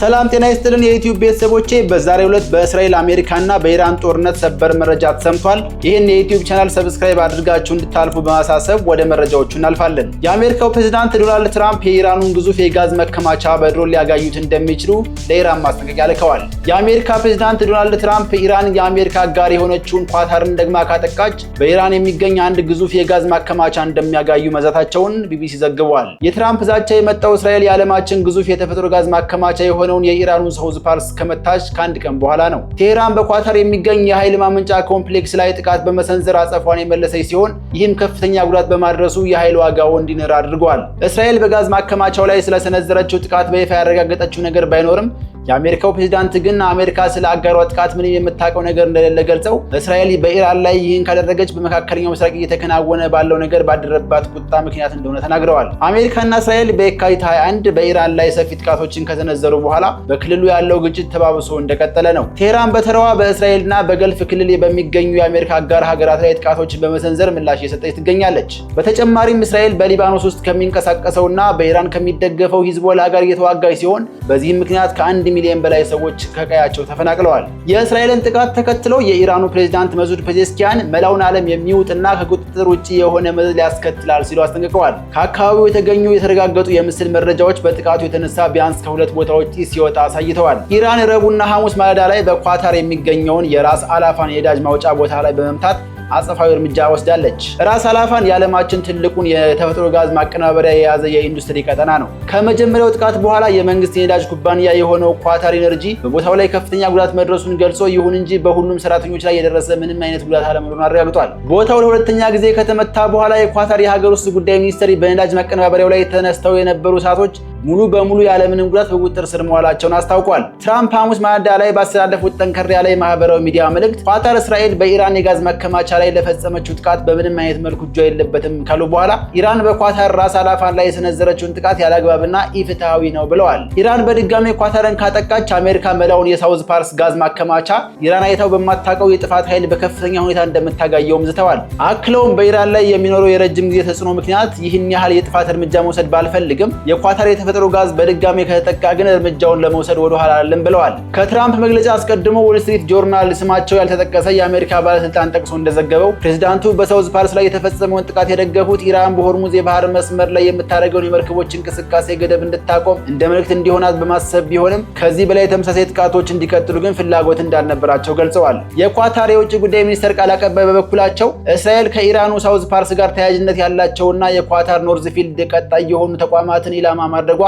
ሰላም ጤና ይስጥልን የዩቲዩብ ቤተሰቦቼ በዛሬው ዕለት በእስራኤል አሜሪካና በኢራን ጦርነት ሰበር መረጃ ተሰምቷል። ይህን የዩቲዩብ ቻናል ሰብስክራይብ አድርጋችሁ እንድታልፉ በማሳሰብ ወደ መረጃዎቹ እናልፋለን። የአሜሪካው ፕሬዝዳንት ዶናልድ ትራምፕ የኢራኑን ግዙፍ የጋዝ መከማቻ በድሮን ሊያጋዩት እንደሚችሉ ለኢራን ማስጠንቀቂያ ልከዋል። የአሜሪካ ፕሬዝዳንት ዶናልድ ትራምፕ ኢራን የአሜሪካ አጋር የሆነችውን ኳታርን ደግማ ካጠቃች በኢራን የሚገኝ አንድ ግዙፍ የጋዝ ማከማቻ እንደሚያጋዩ መዛታቸውን ቢቢሲ ዘግቧል። የትራምፕ ዛቻ የመጣው እስራኤል የዓለማችን ግዙፍ የተፈጥሮ ጋዝ ማከማቻ የሆነውን የኢራኑን ሳውዝ ፓርስ ከመታች ከአንድ ቀን በኋላ ነው። ቴህራን በኳታር የሚገኝ የኃይል ማመንጫ ኮምፕሌክስ ላይ ጥቃት በመሰንዘር አጸፋዋን የመለሰች ሲሆን ይህም ከፍተኛ ጉዳት በማድረሱ የኃይል ዋጋው እንዲንር አድርጓል። እስራኤል በጋዝ ማከማቻው ላይ ስለሰነዘረችው ጥቃት በይፋ ያረጋገጠችው ነገር ባይኖርም የአሜሪካው ፕሬዝዳንት ግን አሜሪካ ስለ አጋሯ ጥቃት ምንም የምታውቀው ነገር እንደሌለ ገልጸው እስራኤል በኢራን ላይ ይህን ካደረገች በመካከለኛው ምስራቅ እየተከናወነ ባለው ነገር ባደረባት ቁጣ ምክንያት እንደሆነ ተናግረዋል። አሜሪካና እስራኤል በየካቲት 21 በኢራን ላይ ሰፊ ጥቃቶችን ከሰነዘሩ በኋላ በክልሉ ያለው ግጭት ተባብሶ እንደቀጠለ ነው። ቴህራን በተራዋ በእስራኤልና በገልፍ ክልል በሚገኙ የአሜሪካ አጋር ሀገራት ላይ ጥቃቶችን በመሰንዘር ምላሽ እየሰጠች ትገኛለች። በተጨማሪም እስራኤል በሊባኖስ ውስጥ ከሚንቀሳቀሰውና በኢራን ከሚደገፈው ሂዝቦላ ጋር እየተዋጋች ሲሆን በዚህም ምክንያት ከ1 ሚሊዮን በላይ ሰዎች ከቀያቸው ተፈናቅለዋል። የእስራኤልን ጥቃት ተከትሎ የኢራኑ ፕሬዝዳንት መሱድ ፔዜሽኪያን መላውን ዓለም የሚውጥና ከቁጥጥር ውጪ የሆነ መዘዝ ሊያስከትላል ሲሉ አስጠንቅቀዋል። ከአካባቢው የተገኙ የተረጋገጡ የምስል መረጃዎች በጥቃቱ የተነሳ ቢያንስ ከ2 ቦታዎች ጢስ ሲወጣ አሳይተዋል። ኢራን ረቡዕና ሐሙስ ማለዳ ላይ በኳታር የሚገኘውን የራስ አላፋን የነዳጅ ማውጫ ቦታ ላይ በመምታት አጸፋዊ እርምጃ ወስዳለች። ራስ አላፋን የዓለማችን ትልቁን የተፈጥሮ ጋዝ ማቀናበሪያ የያዘ የኢንዱስትሪ ቀጠና ነው። ከመጀመሪያው ጥቃት በኋላ የመንግስት የነዳጅ ኩባንያ የሆነው ኳታር ኢነርጂ በቦታው ላይ ከፍተኛ ጉዳት መድረሱን ገልጾ ይሁን እንጂ በሁሉም ሰራተኞች ላይ የደረሰ ምንም አይነት ጉዳት አለመኖሩን አረጋግጧል። ቦታው ለሁለተኛ ጊዜ ከተመታ በኋላ የኳታር የሀገር ውስጥ ጉዳይ ሚኒስትር በነዳጅ ማቀናበሪያው ላይ ተነስተው የነበሩ እሳቶች ሙሉ በሙሉ ያለምንም ጉዳት በቁጥጥር ስር መዋላቸውን አስታውቋል። ትራምፕ ሐሙስ ማለዳ ላይ ባስተላለፉት ጠንከር ያለ የማህበራዊ ሚዲያ መልእክት ኳታር እስራኤል በኢራን የጋዝ መከማቻ ላይ ለፈጸመችው ጥቃት በምንም አይነት መልኩ እጇ የለበትም ካሉ በኋላ ኢራን በኳታር ራስ አላፋን ላይ የሰነዘረችውን ጥቃት ያለአግባብና ኢፍትሐዊ ነው ብለዋል። ኢራን በድጋሚ ኳታርን ካጠቃች አሜሪካ መላውን የሳውዝ ፓርስ ጋዝ ማከማቻ ኢራን አይታው በማታውቀው የጥፋት ኃይል በከፍተኛ ሁኔታ እንደምታጋየውም ዝተዋል። አክለውም በኢራን ላይ የሚኖረው የረጅም ጊዜ ተጽዕኖ ምክንያት ይህን ያህል የጥፋት እርምጃ መውሰድ ባልፈልግም የኳታር የተፈጥሮ ጋዝ በድጋሚ ከተጠቃ ግን እርምጃውን ለመውሰድ ወደ ኋላ አለም ብለዋል። ከትራምፕ መግለጫ አስቀድሞ ዎል ስትሪት ጆርናል ስማቸው ያልተጠቀሰ የአሜሪካ ባለስልጣን ጠቅሶ እንደዘገበው ፕሬዝዳንቱ በሳውዝ ፓርስ ላይ የተፈጸመውን ጥቃት የደገፉት ኢራን በሆርሙዝ የባህር መስመር ላይ የምታደርገውን የመርከቦች እንቅስቃሴ ገደብ እንድታቆም እንደ መልእክት እንዲሆናት በማሰብ ቢሆንም ከዚህ በላይ ተመሳሳይ ጥቃቶች እንዲቀጥሉ ግን ፍላጎት እንዳልነበራቸው ገልጸዋል። የኳታር የውጭ ጉዳይ ሚኒስትር ቃል አቀባይ በበኩላቸው እስራኤል ከኢራኑ ሳውዝ ፓርስ ጋር ተያያዥነት ያላቸውና የኳታር ኖርዝ ፊልድ ቀጣይ የሆኑ ተቋማትን ኢላማ ማድረጓ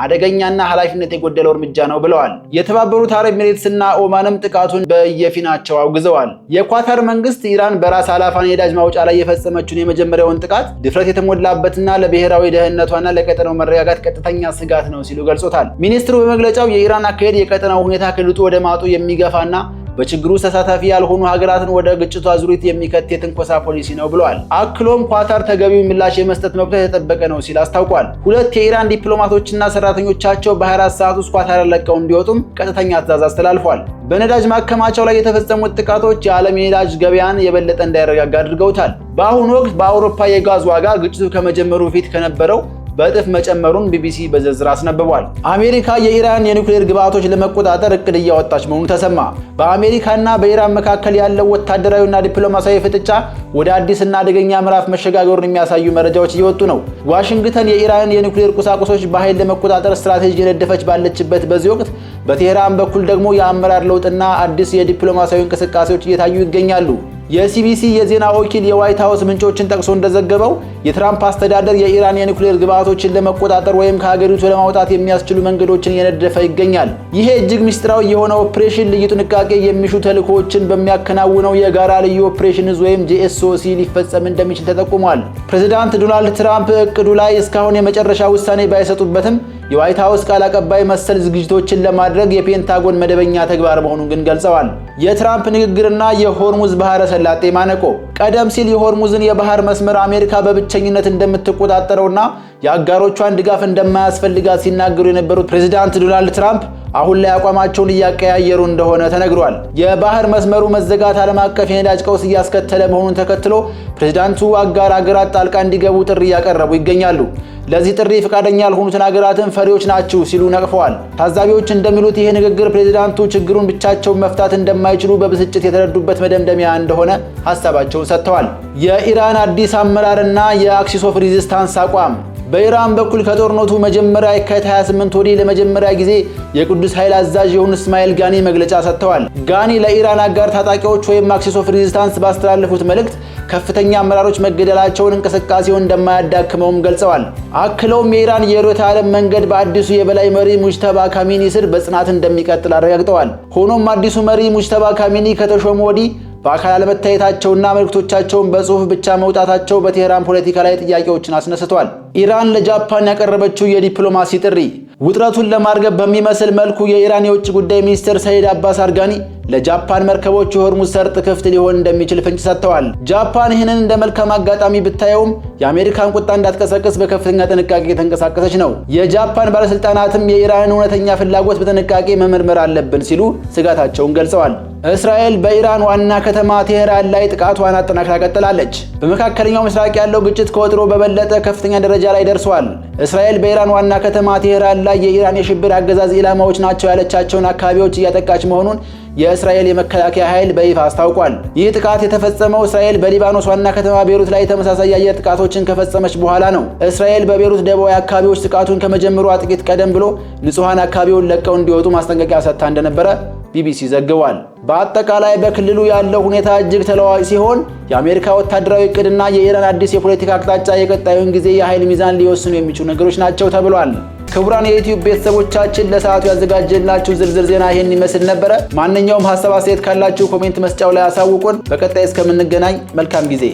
አደገኛና ኃላፊነት የጎደለው እርምጃ ነው ብለዋል። የተባበሩት አረብ ኤሚሬትስና ኦማንም ጥቃቱን በየፊናቸው አውግዘዋል። የኳታር መንግስት ኢራን በራስ አላፋን የነዳጅ ማውጫ ላይ የፈጸመችውን የመጀመሪያውን ጥቃት ድፍረት የተሞላበትና ለብሔራዊ ደህንነቷና ለቀጠናው መረጋጋት ቀጥተኛ ስጋት ነው ሲሉ ገልጾታል። ሚኒስትሩ በመግለጫው የኢራን አካሄድ የቀጠናው ሁኔታ ከልጡ ወደ ማጡ የሚገፋና በችግሩ ተሳታፊ ያልሆኑ ሀገራትን ወደ ግጭቱ አዙሪት የሚከት የትንኮሳ ፖሊሲ ነው ብለዋል። አክሎም ኳታር ተገቢው ምላሽ የመስጠት መብቷ የተጠበቀ ነው ሲል አስታውቋል። 2 የኢራን ዲፕሎማቶችና ሰራተኞቻቸው በ24 ሰዓት ውስጥ ኳታር ለቀው እንዲወጡም ቀጥተኛ ትዕዛዝ አስተላልፏል። በነዳጅ ማከማቻው ላይ የተፈጸሙት ጥቃቶች የዓለም የነዳጅ ገበያን የበለጠ እንዳይረጋጋ አድርገውታል። በአሁኑ ወቅት በአውሮፓ የጋዝ ዋጋ ግጭቱ ከመጀመሩ በፊት ከነበረው በእጥፍ መጨመሩን ቢቢሲ በዝርዝር አስነብቧል። አሜሪካ የኢራን የኒውክሌር ግብዓቶች ለመቆጣጠር እቅድ እያወጣች መሆኑ ተሰማ። በአሜሪካና በኢራን መካከል ያለው ወታደራዊና ዲፕሎማሲያዊ ፍጥጫ ወደ አዲስና አደገኛ ምዕራፍ መሸጋገሩን የሚያሳዩ መረጃዎች እየወጡ ነው። ዋሽንግተን የኢራንን የኒውክሌር ቁሳቁሶች በኃይል ለመቆጣጠር ስትራቴጂ የነደፈች ባለችበት በዚህ ወቅት በቴህራን በኩል ደግሞ የአመራር ለውጥና አዲስ የዲፕሎማሲያዊ እንቅስቃሴዎች እየታዩ ይገኛሉ። የሲቢሲ የዜና ወኪል የዋይት ሃውስ ምንጮችን ጠቅሶ እንደዘገበው የትራምፕ አስተዳደር የኢራን የኒውክሌር ግብዓቶችን ለመቆጣጠር ወይም ከሀገሪቱ ለማውጣት የሚያስችሉ መንገዶችን እየነደፈ ይገኛል። ይሄ እጅግ ምስጢራዊ የሆነ ኦፕሬሽን ልዩ ጥንቃቄ የሚሹ ተልእኮዎችን በሚያከናውነው የጋራ ልዩ ኦፕሬሽን ወይም ጂኤስኦሲ ሊፈጸም እንደሚችል ተጠቁሟል። ፕሬዝዳንት ዶናልድ ትራምፕ እቅዱ ላይ እስካሁን የመጨረሻ ውሳኔ ባይሰጡበትም የዋይት ሃውስ ቃል አቀባይ መሰል ዝግጅቶችን ለማድረግ የፔንታጎን መደበኛ ተግባር መሆኑን ግን ገልጸዋል። የትራምፕ ንግግርና የሆርሙዝ ባህረ ሰላጤ ማነቆ ቀደም ሲል የሆርሙዝን የባህር መስመር አሜሪካ በብቸኝነት እንደምትቆጣጠረውና የአጋሮቿን ድጋፍ እንደማያስፈልጋት ሲናገሩ የነበሩት ፕሬዝዳንት ዶናልድ ትራምፕ አሁን ላይ አቋማቸውን እያቀያየሩ እንደሆነ ተነግሯል። የባህር መስመሩ መዘጋት ዓለም አቀፍ የነዳጅ ቀውስ እያስከተለ መሆኑን ተከትሎ ፕሬዝዳንቱ አጋር ሀገራት ጣልቃ እንዲገቡ ጥሪ እያቀረቡ ይገኛሉ። ለዚህ ጥሪ ፈቃደኛ ያልሆኑትን ሀገራትን ፈሪዎች ናችሁ ሲሉ ነቅፈዋል። ታዛቢዎች እንደሚሉት ይህ ንግግር ፕሬዝዳንቱ ችግሩን ብቻቸውን መፍታት እንደማይችሉ በብስጭት የተረዱበት መደምደሚያ እንደሆነ ሀሳባቸውን ሰጥተዋል። የኢራን አዲስ አመራርና የአክሲስ ኦፍ ሬዚስታንስ አቋም በኢራን በኩል ከጦርነቱ መጀመሪያ የካቲት 28 ወዲህ ለመጀመሪያ ጊዜ የቅዱስ ኃይል አዛዥ የሆኑት እስማኤል ጋኒ መግለጫ ሰጥተዋል። ጋኒ ለኢራን አጋር ታጣቂዎች ወይም አክሲስ ኦፍ ሬዚስታንስ ባስተላለፉት መልእክት ከፍተኛ አመራሮች መገደላቸውን እንቅስቃሴውን እንደማያዳክመውም ገልጸዋል። አክለውም የኢራን የርዕዮተ ዓለም መንገድ በአዲሱ የበላይ መሪ ሙጅተባ ካሚኒ ስር በጽናት እንደሚቀጥል አረጋግጠዋል። ሆኖም አዲሱ መሪ ሙጅተባ ካሚኒ ከተሾሙ ወዲህ በአካል አለመታየታቸውና መልእክቶቻቸውን በጽሁፍ ብቻ መውጣታቸው በቴህራን ፖለቲካ ላይ ጥያቄዎችን አስነስተዋል። ኢራን ለጃፓን ያቀረበችው የዲፕሎማሲ ጥሪ ውጥረቱን ለማርገብ በሚመስል መልኩ የኢራን የውጭ ጉዳይ ሚኒስትር ሰይድ አባስ አርጋኒ ለጃፓን መርከቦች የሆርሙዝ ሰርጥ ክፍት ሊሆን እንደሚችል ፍንጭ ሰጥተዋል። ጃፓን ይህንን እንደ መልካም አጋጣሚ ብታየውም የአሜሪካን ቁጣ እንዳትቀሰቅስ በከፍተኛ ጥንቃቄ የተንቀሳቀሰች ነው። የጃፓን ባለስልጣናትም የኢራንን እውነተኛ ፍላጎት በጥንቃቄ መመርመር አለብን ሲሉ ስጋታቸውን ገልጸዋል። እስራኤል በኢራን ዋና ከተማ ቴህራን ላይ ጥቃቷን አጠናክራ ቀጥላለች። በመካከለኛው ምስራቅ ያለው ግጭት ከወትሮ በበለጠ ከፍተኛ ደረጃ ላይ ደርሷል። እስራኤል በኢራን ዋና ከተማ ቴህራን ላይ የኢራን የሽብር አገዛዝ ኢላማዎች ናቸው ያለቻቸውን አካባቢዎች እያጠቃች መሆኑን የእስራኤል የመከላከያ ኃይል በይፋ አስታውቋል። ይህ ጥቃት የተፈጸመው እስራኤል በሊባኖስ ዋና ከተማ ቤሩት ላይ ተመሳሳይ የአየር ጥቃቶችን ከፈጸመች በኋላ ነው። እስራኤል በቤሩት ደቡባዊ አካባቢዎች ጥቃቱን ከመጀመሯ ጥቂት ቀደም ብሎ ንጹሃን አካባቢውን ለቀው እንዲወጡ ማስጠንቀቂያ ሰጥታ እንደነበረ ቢቢሲ ዘግቧል። በአጠቃላይ በክልሉ ያለው ሁኔታ እጅግ ተለዋዋጭ ሲሆን የአሜሪካ ወታደራዊ እቅድና የኢራን አዲስ የፖለቲካ አቅጣጫ የቀጣዩን ጊዜ የኃይል ሚዛን ሊወስኑ የሚችሉ ነገሮች ናቸው ተብሏል። ክቡራን የዩቲዩብ ቤተሰቦቻችን ለሰዓቱ ያዘጋጀላችሁ ዝርዝር ዜና ይሄን ይመስል ነበረ። ማንኛውም ሀሳብ አስተያየት ካላችሁ ኮሜንት መስጫው ላይ አሳውቁን። በቀጣይ እስከምንገናኝ መልካም ጊዜ